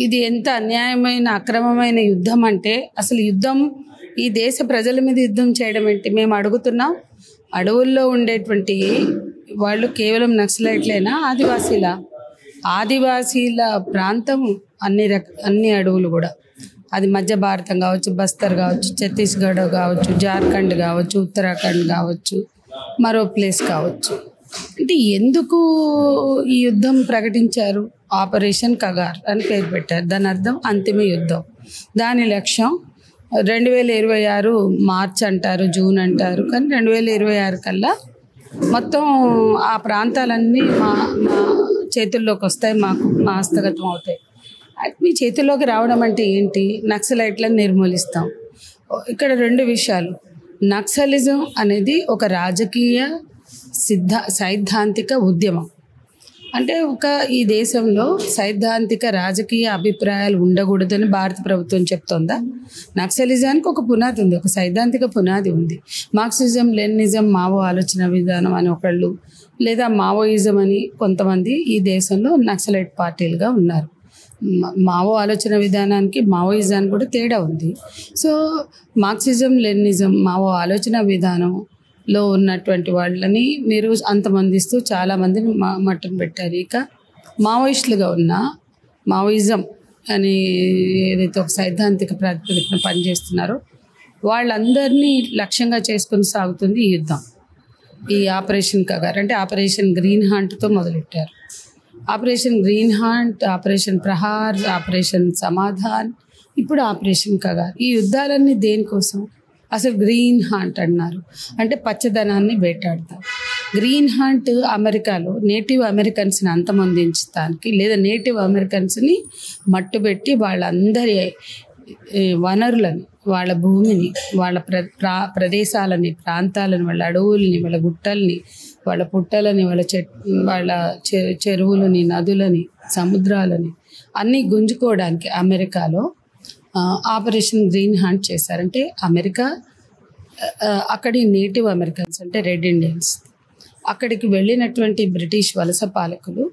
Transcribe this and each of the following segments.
ఇది ఎంత అన్యాయమైన అక్రమమైన యుద్ధం అంటే అసలు యుద్ధం ఈ దేశ ప్రజల మీద యుద్ధం చేయడం ఏంటి? మేము అడుగుతున్నాం, అడవుల్లో ఉండేటువంటి వాళ్ళు కేవలం నక్సలైట్లేనా, ఆదివాసీల ప్రాంతం అన్ని అడవులు కూడా, అది మధ్య భారతం కావచ్చు, బస్తర్ కావచ్చు, ఛత్తీస్గఢ్ కావచ్చు, జార్ఖండ్ కావచ్చు, ఉత్తరాఖండ్ కావచ్చు, మరో ప్లేస్ కావచ్చు. అంటే ఎందుకు ఈ యుద్ధం ప్రకటించారు? ఆపరేషన్ కగార్ అని పేరు పెట్టారు. దాని అర్థం అంతిమ యుద్ధం. దాని లక్ష్యం 2026 మార్చ్ అంటారు, జూన్ అంటారు, కానీ 2026 కల్లా మొత్తం ఆ ప్రాంతాలన్నీ మా చేతుల్లోకి వస్తాయి, మా హస్తగతం అవుతాయి. మీ చేతుల్లోకి రావడం అంటే ఏంటి? నక్సలైట్లను నిర్మూలిస్తాం. ఇక్కడ రెండు విషయాలు. నక్సలిజం అనేది ఒక రాజకీయ సైద్ధాంతిక ఉద్యమం. అంటే ఈ దేశంలో సైద్ధాంతిక రాజకీయ అభిప్రాయాలు ఉండకూడదని భారత ప్రభుత్వం చెప్తోందా? నక్సలిజానికి ఒక పునాది ఉంది, ఒక సైద్ధాంతిక పునాది ఉంది. మార్క్సిజం, లెనినిజం, మావో ఆలోచన విధానం అని ఒకళ్ళు, లేదా మావోయిజం అని కొంతమంది ఈ దేశంలో నక్సలైట్ పార్టీలుగా ఉన్నారు. మావో ఆలోచన విధానానికి మావోయిజానికి కూడా తేడా ఉంది. సో మార్క్సిజం, లెనినిజం, మావో ఆలోచన విధానంలో ఉన్నటువంటి వాళ్ళని మీరు అంతమందిస్తూ చాలామందిని మట్టం పెట్టారు. ఇక మావోయిస్టులుగా ఉన్న మావోయిజం అని ఏదైతే ఒక సైద్ధాంతిక ప్రాతిపదికన పనిచేస్తున్నారో వాళ్ళందరినీ లక్ష్యంగా చేసుకుని సాగుతుంది ఈ యుద్ధం. ఈ ఆపరేషన్ కగార్ అంటే ఆపరేషన్ గ్రీన్ హాంట్తో మొదలెట్టారు. Operation green haunt, operation Prahar, operation Samadhan, ఇప్పుడు ఆపరేషన్ కగార్. ఈ యుద్ధాలన్నీ దేనికోసం? అసలు గ్రీన్ హాంట్ అన్నారు అంటే పచ్చదనాన్ని వేటాడతారు. గ్రీన్ హాంట్ అమెరికాలో నేటివ్ అమెరికన్స్ని అంతమొందించడానికి, లేదా నేటివ్ అమెరికన్స్ని మట్టుబెట్టి వాళ్ళందరి వనరులని, వాళ్ళ భూమిని, వాళ్ళ ప్రదేశాలని, ప్రాంతాలని, వాళ్ళ అడవుల్ని, వాళ్ళ గుట్టల్ని, వాళ్ళ పుట్టలని, వాళ్ళ చెరువులని, నదులని, సముద్రాలని అన్నీ గుంజుకోవడానికి అమెరికాలో ఆపరేషన్ గ్రీన్ హాంట్ చేశారంటే అమెరికా అక్కడి నేటివ్ అమెరికన్స్ అంటే రెడ్ ఇండియన్స్ అక్కడికి వెళ్ళినటువంటి బ్రిటిష్ వలస పాలకులు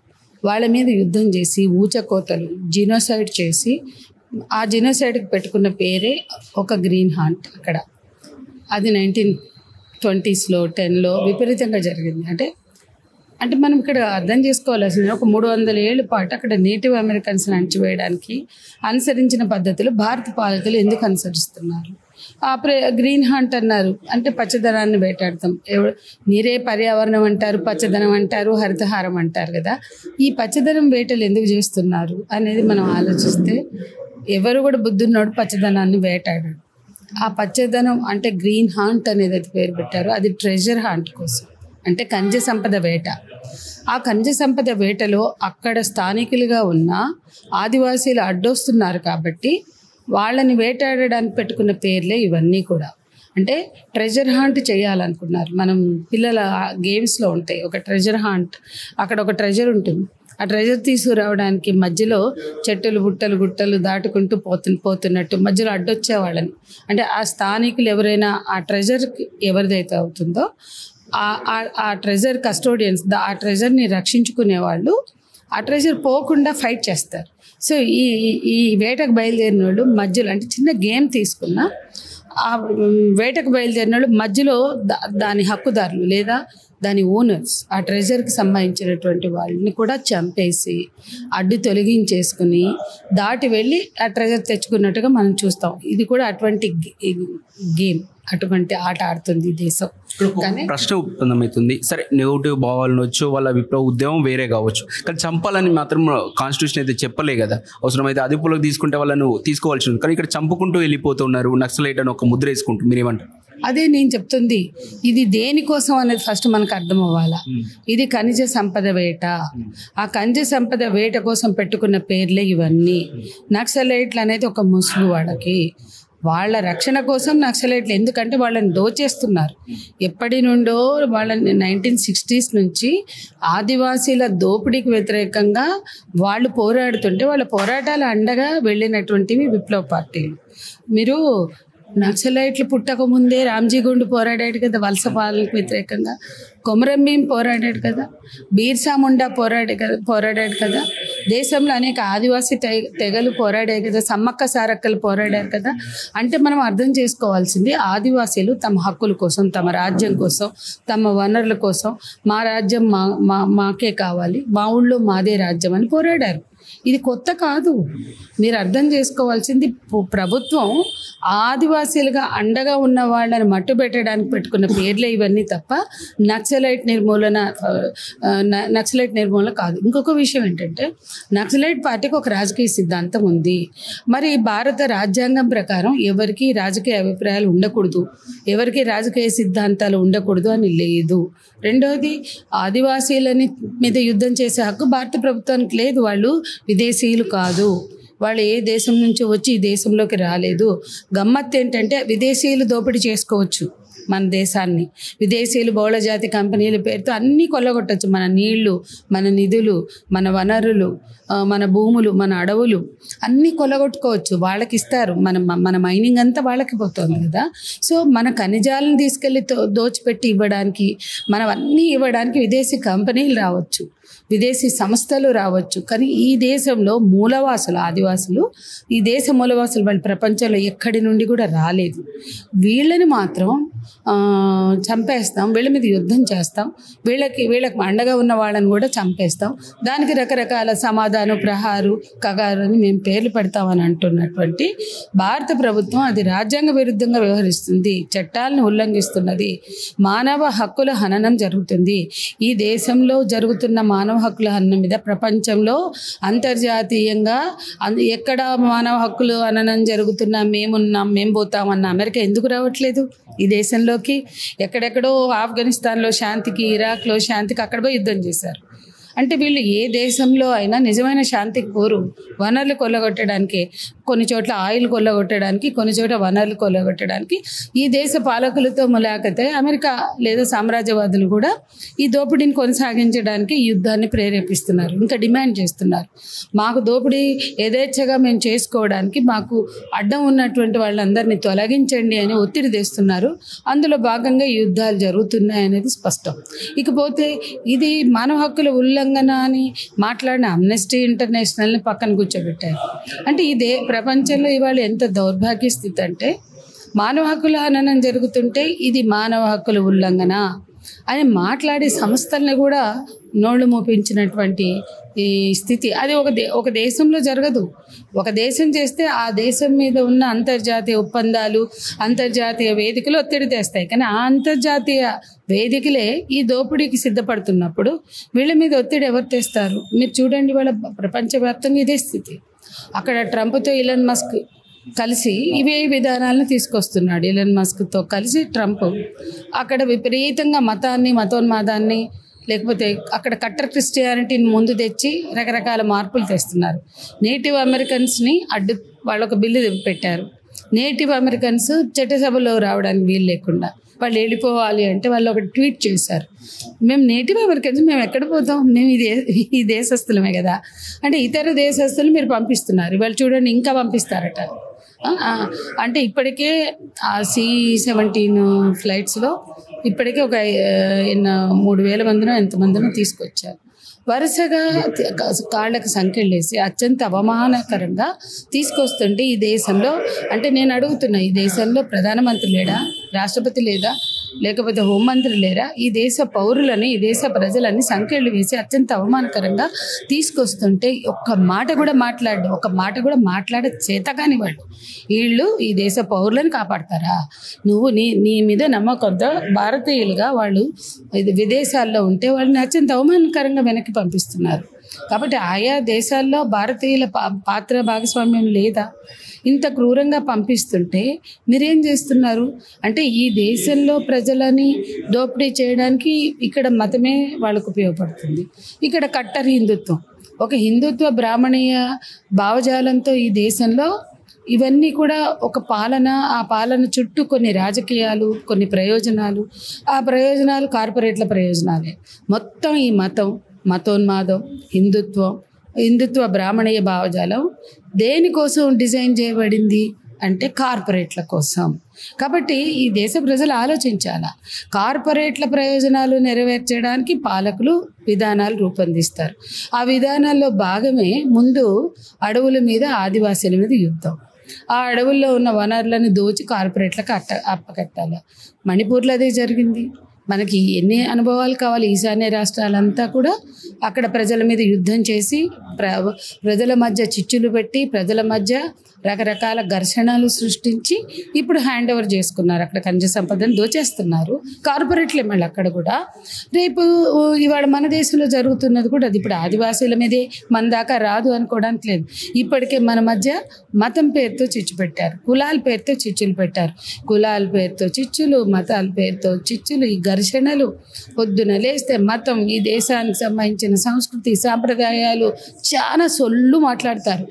వాళ్ళ మీద యుద్ధం చేసి ఊచకోతలు జీనోసైడ్ చేసి ఆ జీనోసైడ్కి పెట్టుకున్న పేరే ఒక గ్రీన్ హాంట్. అక్కడ అది 1920s, 10లో విపరీతంగా జరిగింది. అంటే మనం ఇక్కడ అర్థం చేసుకోవాల్సింది, ఒక 300 ఏళ్ళ పాటు అక్కడ నేటివ్ అమెరికన్స్ని అణచివేయడానికి అనుసరించిన పద్ధతులు భారత పాలకులు ఎందుకు అనుసరిస్తున్నారు? గ్రీన్ హాంట్ అన్నారు అంటే పచ్చదనాన్ని వేటాడతాం. మీరే పర్యావరణం అంటారు, పచ్చదనం అంటారు, హరితహారం అంటారు కదా. ఈ పచ్చదనం వేటలు ఎందుకు చేస్తున్నారు అనేది మనం ఆలోచిస్తే ఎవరు కూడా బుద్ధున్నోడు పచ్చదనాన్ని వేటాడాడు. ఆ పచ్చదనం అంటే గ్రీన్ హాంట్ అనేది పేరు పెట్టారు. అది ట్రెజర్ హాంట్ కోసం, అంటే ఖనిజ సంపద వేట. ఆ ఖనిజ సంపద వేటలో అక్కడ స్థానికులుగా ఉన్న ఆదివాసీలు అడ్డొస్తున్నారు కాబట్టి వాళ్ళని వేటాడడానికి పెట్టుకున్న పేర్లే ఇవన్నీ కూడా. అంటే ట్రెజర్ హాంట్ చేయాలనుకున్నారు. మనం పిల్లల గేమ్స్లో ఉంటాయి ఒక ట్రెజర్ హాంట్, అక్కడ ఒక ట్రెజర్ ఉంటుంది. ఆ ట్రెజర్ తీసుకురావడానికి మధ్యలో చెట్టులు, బుట్టలు, గుట్టలు దాటుకుంటూ పోతున్నట్టు మధ్యలో అడ్డొచ్చే వాళ్ళని, అంటే ఆ స్థానికులు ఎవరైనా ఆ ట్రెజర్ ఎవరిదైతే అవుతుందో ఆ ట్రెజర్ కస్టోడియన్స్, ఆ ట్రెజర్ని రక్షించుకునే వాళ్ళు ఆ ట్రెజర్ పోకుండా ఫైట్ చేస్తారు. సో ఈ వేటకు బయలుదేరిన వాళ్ళు మధ్యలో, అంటే చిన్న గేమ్ తీసుకున్న ఆ వేటకు బయలుదేరిన వాళ్ళు మధ్యలో దాని హక్కుదారులు లేదా దాని ఓనర్స్, ఆ ట్రెజర్కి సంబంధించినటువంటి వాళ్ళని కూడా చంపేసి అడ్డు తొలగించేసుకుని దాటి వెళ్ళి ఆ ట్రెజర్ తెచ్చుకున్నట్టుగా మనం చూస్తాం. ఇది కూడా అటువంటి గేమ్, అటువంటి ఆట ఆడుతుంది ఈ దేశం. కానీ ప్రశ్న ఉత్పన్నమవుతుంది, సరే నెగటివ్ భావాలను వచ్చు, వాళ్ళ విప్లవ ఉద్యమం వేరే కావచ్చు, కానీ చంపాలని మాత్రం కాన్స్టిట్యూషన్ అయితే చెప్పలే కదా. అవసరమైతే అదుపులోకి తీసుకుంటే వాళ్ళను తీసుకోవాల్సి ఉంది, కానీ ఇక్కడ చంపుకుంటూ వెళ్ళిపోతున్నారు, నక్సలైట్ అని ఒక ముద్ర వేసుకుంటూ. మీరేమంటారు? అదే నేను చెప్తుంది, ఇది దేనికోసం అనేది ఫస్ట్ మనకు అర్థం అవ్వాలా. ఇది ఖనిజ సంపద వేట. ఆ ఖనిజ సంపద వేట కోసం పెట్టుకున్న పేర్లే ఇవన్నీ. నక్సలైట్లు అనేది ఒక ముసుగు వాళ్ళకి, వాళ్ళ రక్షణ కోసం నక్సలైట్లు. ఎందుకంటే వాళ్ళని దోచేస్తున్నారు ఎప్పటి నుండో. వాళ్ళని 1960s నుంచి ఆదివాసీల దోపిడీకి వ్యతిరేకంగా వాళ్ళు పోరాడుతుంటే వాళ్ళ పోరాటాల అండగా వెళ్ళినటువంటివి విప్లవ పార్టీలు. మీరు నక్సలైట్లు పుట్టక ముందే రామ్జీ గుండు పోరాడాడు కదా వలస పాలనకు వ్యతిరేకంగా, కొమరం భీం పోరాడాడు కదా, బీర్సా ముండా పోరాడాడు కదా, దేశంలో అనేక ఆదివాసీ తెగలు పోరాడాయి కదా, సమ్మక్క సారక్కలు పోరాడారు కదా. అంటే మనం అర్థం చేసుకోవాల్సింది ఆదివాసీలు తమ హక్కుల కోసం, తమ రాజ్యం కోసం, తమ వనరుల కోసం, మా రాజ్యం మాకే కావాలి, మా ఊళ్ళో మాదే రాజ్యం అని పోరాడారు. ఇది కొత్త కాదు. మీరు అర్థం చేసుకోవాల్సింది ప్రభుత్వం ఆదివాసీలుగా అండగా ఉన్న వాళ్ళని మట్టు పెట్టడానికి పెట్టుకున్న పేర్లే ఇవన్నీ తప్ప నక్సలైట్ నిర్మూలన కాదు. ఇంకొక విషయం ఏంటంటే నక్సలైట్ పార్టీకి ఒక రాజకీయ సిద్ధాంతం ఉంది. మరి భారత రాజ్యాంగం ప్రకారం ఎవరికి రాజకీయ అభిప్రాయాలు ఉండకూడదు, ఎవరికి రాజకీయ సిద్ధాంతాలు ఉండకూడదు అని లేదు. రెండవది ఆదివాసీలని మీద యుద్ధం చేసే హక్కు భారత ప్రభుత్వానికి లేదు. వాళ్ళు విదేశీయులు కాదు, వాళ్ళు ఏ దేశం నుంచి వచ్చి ఈ దేశంలోకి రాలేదు. గమ్మత్తు ఏంటంటే విదేశీయులు దోపిడీ చేసుకోవచ్చు మన దేశాన్ని, విదేశీయులు బహుళజాతి కంపెనీల పేరుతో అన్నీ కొల్లగొట్టచ్చు. మన నీళ్లు, మన నిధులు, మన వనరులు, మన భూములు, మన అడవులు అన్నీ కొల్లగొట్టుకోవచ్చు. వాళ్ళకి ఇస్తారు. మన మైనింగ్ అంతా వాళ్ళకి పోతుంది కదా. సో మన ఖనిజాలను తీసుకెళ్ళి దోచిపెట్టి ఇవ్వడానికి, మనం అన్నీ ఇవ్వడానికి విదేశీ కంపెనీలు రావచ్చు, విదేశీ సంస్థలు రావచ్చు. కానీ ఈ దేశంలో మూలవాసులు ఆదివాసులు, ఈ దేశ మూలవాసులు వాళ్ళు ప్రపంచంలో ఎక్కడి నుండి కూడా రాలేదు. వీళ్ళని మాత్రం చంపేస్తాం, వీళ్ళ మీద యుద్ధం చేస్తాం, వీళ్ళకి అండగా ఉన్న వాళ్ళని కూడా చంపేస్తాం. దానికి రకరకాల సమాధానం, ప్రహారు, కగారు అని మేము పేర్లు పెడతామని అంటున్నటువంటి భారత ప్రభుత్వం అది రాజ్యాంగ విరుద్ధంగా వ్యవహరిస్తుంది, చట్టాలను ఉల్లంఘిస్తున్నది, మానవ హక్కుల హననం జరుగుతుంది. ఈ దేశంలో జరుగుతున్న మానవ హక్కుల హననం మీద ప్రపంచంలో అంతర్జాతీయంగా ఎక్కడ మానవ హక్కులు హననం జరుగుతున్నా మేమున్నాం, మేము పోతామన్న అమెరికా ఎందుకు రావట్లేదు ఈ దేశంలోకి? ఎక్కడెక్కడో ఆఫ్ఘనిస్తాన్లో శాంతికి, ఇరాక్లో శాంతికి అక్కడ పోయి యుద్ధం చేశారు. అంటే వీళ్ళు ఏ దేశంలో అయినా నిజమైన శాంతికి పోరు. వనరులు కొల్లగొట్టడానికి, కొన్ని చోట్ల ఆయిల్ కొల్లగొట్టడానికి, కొన్ని చోట్ల వనరులు కొల్లగొట్టడానికి ఈ దేశ పాలకులతో ములాఖతే అమెరికా లేదా సామ్రాజ్యవాదులు కూడా ఈ దోపిడీని కొనసాగించడానికి ఈ యుద్ధాన్ని ప్రేరేపిస్తున్నారు, ఇంకా డిమాండ్ చేస్తున్నారు. మాకు దోపిడీ యథేచ్ఛగా మేము చేసుకోవడానికి మాకు అడ్డం ఉన్నటువంటి వాళ్ళందరినీ తొలగించండి అని ఒత్తిడి తెస్తున్నారు. అందులో భాగంగా ఈ యుద్ధాలు జరుగుతున్నాయి అనేది స్పష్టం. ఇకపోతే ఇది మానవ హక్కుల ఉల్లంఘన అని మాట్లాడిన అమ్నెస్టీ ఇంటర్నేషనల్ని పక్కన కూర్చోబెట్టారు. అంటే ఇదే ప్రపంచంలో ఇవాళ ఎంత దౌర్భాగ్య స్థితి అంటే మానవ హక్కుల హననం జరుగుతుంటే ఇది మానవ హక్కుల ఉల్లంఘన అని మాట్లాడే సంస్థల్ని కూడా నోళ్లు మోపించినటువంటి ఈ స్థితి. అది ఒక దేశంలో జరగదు. ఒక దేశం చేస్తే ఆ దేశం మీద ఉన్న అంతర్జాతీయ ఒప్పందాలు, అంతర్జాతీయ వేదికలు ఒత్తిడి తెస్తాయి. కానీ ఆ అంతర్జాతీయ వేదికలే ఈ దోపిడీకి సిద్ధపడుతున్నప్పుడు వీళ్ళ మీద ఒత్తిడి ఎవరు తెస్తారు? మీరు చూడండి, వాళ్ళ ప్రపంచవ్యాప్తంగా ఇదే స్థితి. అక్కడ ట్రంప్తో ఇలాన్ మస్క్ కలిసి ఇవే విధానాలను తీసుకొస్తున్నాడు. ఇలాన్ మస్క్తో కలిసి ట్రంప్ అక్కడ విపరీతంగా మతోన్మాదాన్ని, లేకపోతే అక్కడ కట్టర్ క్రిస్టియానిటీని ముందు తెచ్చి రకరకాల మార్పులు తెస్తున్నారు. నేటివ్ అమెరికన్స్ని వాళ్ళొక బిల్లు పెట్టారు. నేటివ్ అమెరికన్స్ చట్టసభలో రావడానికి వీలు లేకుండా వాళ్ళు వెళ్ళిపోవాలి అంటే వాళ్ళు ఒక ట్వీట్ చేశారు, మేము నేటివ్ అమెరికన్స్ మేము ఎక్కడ పోతాం, మేము ఈ దేశస్తులమే కదా అంటే ఇతర దేశస్తులు మీరు పంపిస్తున్నారు. వాళ్ళు చూడండి ఇంకా పంపిస్తారట. అంటే ఇప్పటికే ఆ C-17 ఫ్లైట్స్లో ఇప్పటికే ఒక 3,000 మందినో ఎంతమందినో తీసుకొచ్చారు. వరుసగా కాళ్ళకు సంఖ్యలేసి అత్యంత అవమానకరంగా తీసుకొస్తుంటే ఈ దేశంలో, అంటే నేను అడుగుతున్నా, ఈ దేశంలో ప్రధానమంత్రి లేడా, రాష్ట్రపతి లేదా, లేకపోతే హోంమంత్రి లేరా? ఈ దేశ పౌరులని, ఈ దేశ ప్రజలని సంఖ్యలు వేసి అత్యంత అవమానకరంగా తీసుకొస్తుంటే ఒక్క మాట కూడా మాట్లాడే చేతగాని వీళ్ళు ఈ దేశ పౌరులను కాపాడతారా? నువ్వు నీ మీద నమ్మకంతో భారతీయులుగా వాళ్ళు విదేశాల్లో ఉంటే వాళ్ళని అత్యంత అవమానకరంగా వెనక్కి పంపిస్తున్నారు. కాబట్టి ఆయా దేశాల్లో భారతీయుల పాత్ర భాగస్వామ్యం లేదా? ఇంత క్రూరంగా పంపిస్తుంటే మీరేం చేస్తున్నారు అంటే ఈ దేశంలో ప్రజలని దోపిడీ చేయడానికి ఇక్కడ మతమే వాళ్ళకు ఉపయోగపడుతుంది. ఇక్కడ కట్టర్ హిందుత్వం, ఒక హిందుత్వ బ్రాహ్మణీయ భావజాలంతో ఈ దేశంలో ఇవన్నీ కూడా ఒక పాలన, ఆ పాలన చుట్టూ కొన్ని రాజకీయాలు, కొన్ని ప్రయోజనాలు, ఆ ప్రయోజనాలు కార్పొరేట్ల ప్రయోజనాలే. మొత్తం ఈ మతోన్మాదం, హిందుత్వ బ్రాహ్మణీయ భావజాలం దేనికోసం డిజైన్ చేయబడింది అంటే కార్పొరేట్ల కోసం. కాబట్టి ఈ దేశ ప్రజలు ఆలోచించాలా. కార్పొరేట్ల ప్రయోజనాలు నెరవేర్చడానికి పాలకులు విధానాలు రూపొందిస్తారు. ఆ విధానాల్లో భాగమే ముందు అడవుల మీద, ఆదివాసీల మీద యుద్ధం. ఆ అడవుల్లో ఉన్న వనరులను దోచి కార్పొరేట్లకు అప్పకట్టాలి. మణిపూర్లో అదే జరిగింది. మనకి ఎన్ని అనుభవాలు కావాలి. ఈశాన్య రాష్ట్రాలంతా కూడా అక్కడ ప్రజల మీద యుద్ధం చేసి ప్రజల మధ్య చిచ్చులు పెట్టి ప్రజల మధ్య రకరకాల ఘర్షణలు సృష్టించి ఇప్పుడు హ్యాండ్ ఓవర్ చేసుకున్నారు. అక్కడ ఖనిజ సంపదను దోచేస్తున్నారు కార్పొరేట్లే. మళ్ళీ అక్కడ కూడా రేపు ఇవాళ మన దేశంలో జరుగుతున్నది కూడా అది. ఇప్పుడు ఆదివాసీల మీదే మన దాకా రాదు అనుకోవడానికి లేదు. ఇప్పటికే మన మధ్య మతం పేరుతో చిచ్చు పెట్టారు, కులాల పేరుతో చిచ్చులు పెట్టారు. కులాల పేరుతో చిచ్చులు, మతాల పేరుతో చిచ్చులు, ఈ ఘర్షణలు. పొద్దున లేస్తే మతం, ఈ దేశానికి సంబంధించిన సంస్కృతి, సాంప్రదాయాలు చాలా సొల్లు మాట్లాడతారు.